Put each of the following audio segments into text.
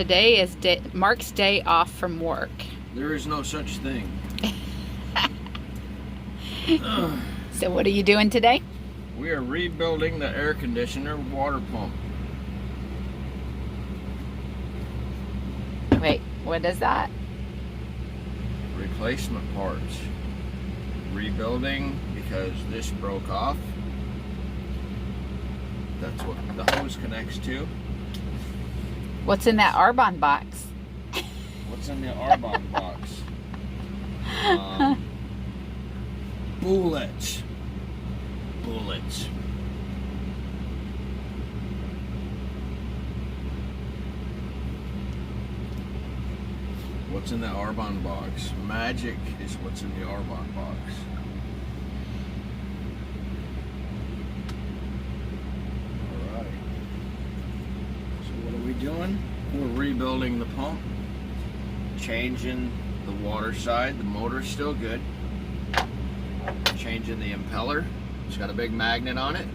Today is Mark's day off from work. There is no such thing. So what are you doing today? We are rebuilding the air conditioner water pump. Wait, what is that? Replacement parts. Rebuilding because this broke off. That's what the hose connects to. What's in that Arbonne box? What's in the Arbonne box? Bullets. What's in the Arbonne box? Magic is what's in the Arbonne box. Alright. So what are we doing? We're rebuilding the pump. Changing the water side. The motor's still good. Changing the impeller. It's got a big magnet on it.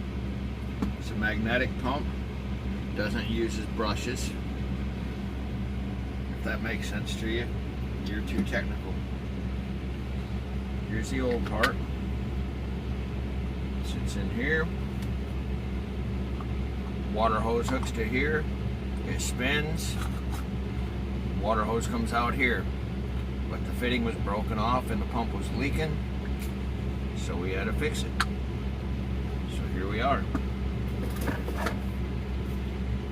It's a magnetic pump. Doesn't use as brushes. If that makes sense to you. You're too technical. Here's the old part. Sits in here. Water hose hooks to here. It spins. Water hose comes out here. But the fitting was broken off and the pump was leaking. So we had to fix it. So here we are.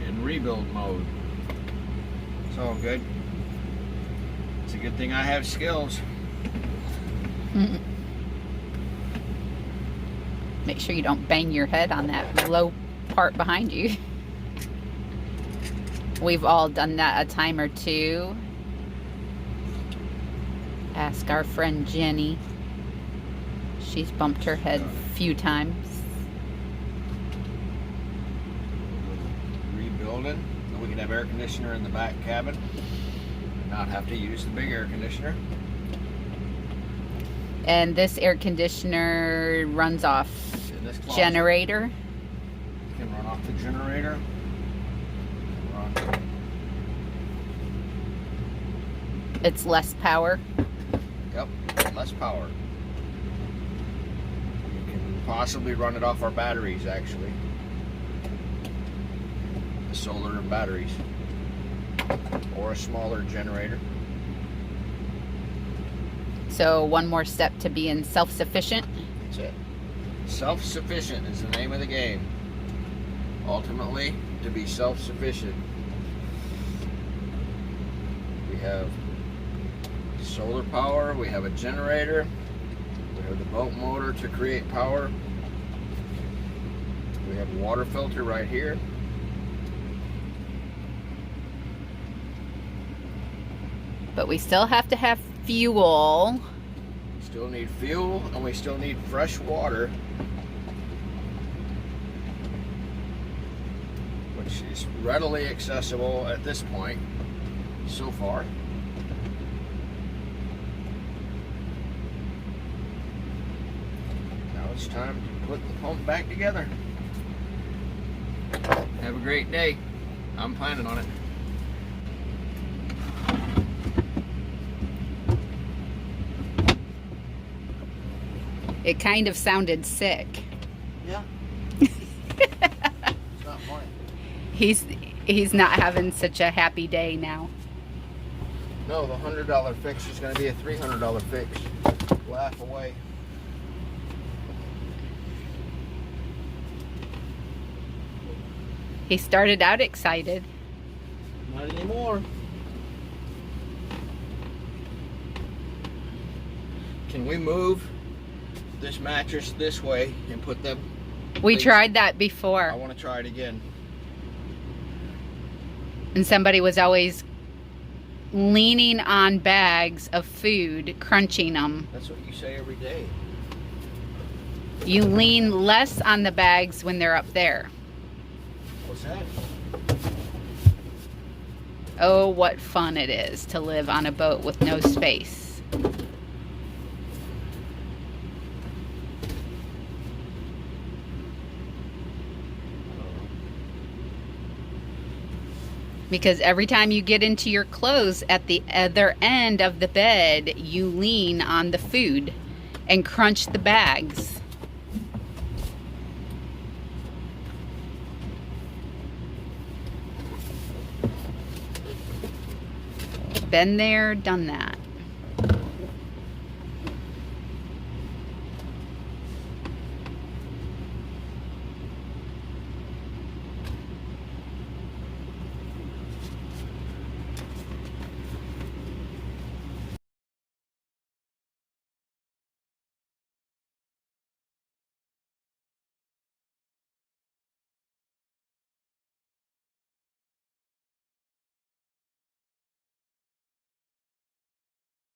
In rebuild mode. It's all good. It's a good thing I have skills. Make sure you don't bang your head on that low part behind you. We've all done that a time or two. Ask our friend Jenny. She's bumped her head a few times. Rebuilding. We can have air conditioner in the back cabin. Not have to use the big air conditioner. And this air conditioner runs off generator. Can run off the generator. It's less power. Yep, less power. You can possibly run it off our batteries, actually. The solar and batteries. Or a smaller generator. So one more step to being self-sufficient. That's it. Self-sufficient is the name of the game. Ultimately, to be self-sufficient. We have solar power, we have a generator, we have the boat motor to create power, we have a water filter right here. But we still have to have fuel. We still need fuel and we still need fresh water, which is readily accessible at this point so far. Now it's time to put the pump back together. Have a great day. I'm planning on it. It kind of sounded sick. Yeah. It's not funny. He's not having such a happy day now. No, the $100 fix is going to be a $300 fix. Laugh away. He started out excited. Not anymore. Can we move this mattress this way and put them? We please? tried that I before. want to try it again. And somebody was always leaning on bags of food, crunching them. That's what you say every day. You lean less on the bags when they're up there. What's that? Oh, what fun it is to live on a boat with no space. Because every time you get into your clothes at the other end of the bed, you lean on the food and crunch the bags. Been there, done that.